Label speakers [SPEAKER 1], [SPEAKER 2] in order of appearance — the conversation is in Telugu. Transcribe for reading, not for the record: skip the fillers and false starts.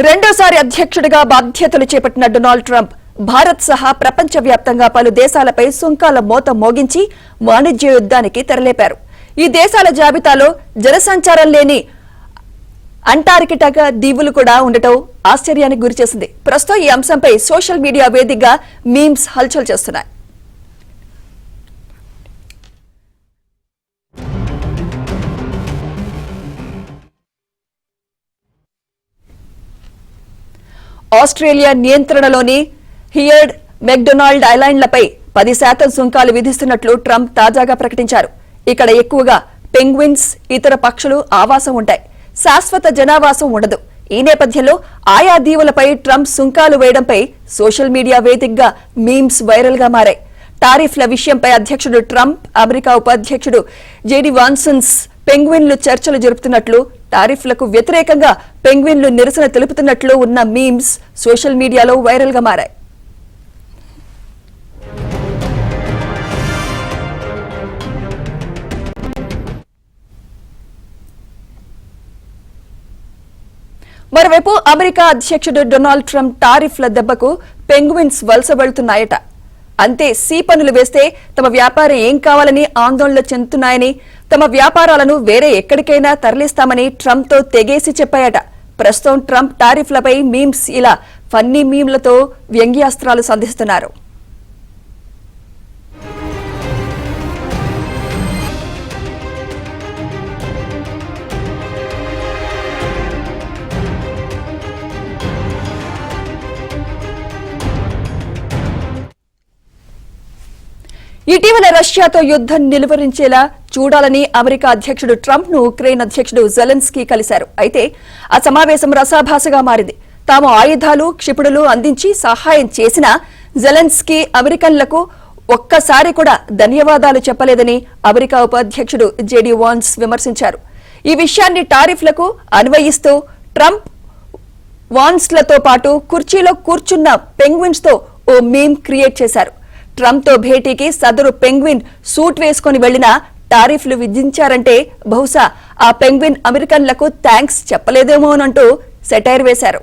[SPEAKER 1] రెండోసారి అధ్యక్షుడిగా బాధ్యతలు చేపట్టిన డొనాల్డ్ ట్రంప్ భారత్ సహా ప్రపంచవ్యాప్తంగా పలు దేశాలపై సుంకాల మోత మోగించి వాణిజ్య యుద్ధానికి తెరలేపారు. ఈ దేశాల జాబితాలో జనసంచారం లేని అంటార్కిటికా దీవులు కూడా ఉండటం ఆశ్చర్యానికి గురిచేసింది. ప్రస్తుతం ఈ అంశంపై సోషల్ మీడియా వేదికగా మీమ్స్ హల్చల్ చేస్తున్నాయి. ఆస్ట్రేలియా నియంత్రణలోని హియర్డ్ మెక్డొనాల్డ్ ఐలాండ్లపై 10% సుంకాలు విధిస్తున్నట్లు ట్రంప్ తాజాగా ప్రకటించారు. ఇక్కడ ఎక్కువగా పెంగ్విన్స్, ఇతర పక్షులు ఆవాసం ఉంటాయి. శాశ్వత జనావాసం ఉండదు. ఈ నేపథ్యంలో ఆయా దీవులపై ట్రంప్ సుంకాలు వేయడంపై సోషల్ మీడియా వేదికగా మీమ్స్ వైరల్ గా మారాయి. టారిఫ్ల విషయంపై అధ్యక్షుడు ట్రంప్, అమెరికా ఉపాధ్యక్షుడు జేడీ వాన్సన్స్ పెంగ్విన్లు చర్చలు జరుపుతున్నట్లు, టారిఫ్లకు వ్యతిరేకంగా పెంగ్విన్లు నిరసన తెలుపుతున్నట్లు ఉన్న మీమ్స్ సోషల్ మీడియాలో వైరల్ గా మారాయి. మరోవైపు అమెరికా అధ్యక్షుడు డొనాల్డ్ ట్రంప్ టారిఫ్ల దెబ్బకు పెంగ్విన్స్ వలస వెళ్తున్నాయట. అంతే, సీ పన్నులు వేస్తే తమ వ్యాపారం ఏం కావాలని ఆందోళన చెందుతున్నాయని, తమ వ్యాపారాలను వేరే ఎక్కడికైనా తరలిస్తామని ట్రంప్తో తెగేసి చెప్పాయట. ప్రస్తుతం ట్రంప్ టారిఫ్లపై మీమ్స్ ఇలా ఫన్నీ మీమ్లతో వ్యంగ్యాస్త్రాలు సంధిస్తున్నారు. ఇటీవల రష్యాతో యుద్ధం నిలువరించేలా చూడాలని అమెరికా అధ్యక్షుడు ట్రంప్ ను ఉక్రెయిన్ అధ్యక్షుడు జెలెన్స్కీ కలిశారు. అయితే ఆ సమావేశం రసాభాసగా మారింది. తాము ఆయుధాలు, క్షిపణులు అందించి సహాయం చేసినా జెలెన్స్కీ అమెరికన్లకు ఒక్కసారి కూడా ధన్యవాదాలు చెప్పలేదని అమెరికా ఉపాధ్యక్షుడు జేడీ వాన్స్ విమర్శించారు. ఈ విషయాన్ని టారిఫ్లకు అన్వయిస్తూ ట్రంప్ వాన్స్లతో పాటు కుర్చీలో కూర్చున్న పెంగ్విన్స్ తో ఓ మీమ్ క్రియేట్ చేశారు. ట్రంప్ తో భేటీకి సదరు పెంగ్విన్ సూట్ వేసుకుని వెళ్లినా టారిఫ్లు విధించారంటే బహుశా ఆ పెంగ్విన్ అమెరికన్లకు థ్యాంక్స్ చెప్పలేదేమోనంటూ సెటైర్ వేశారు.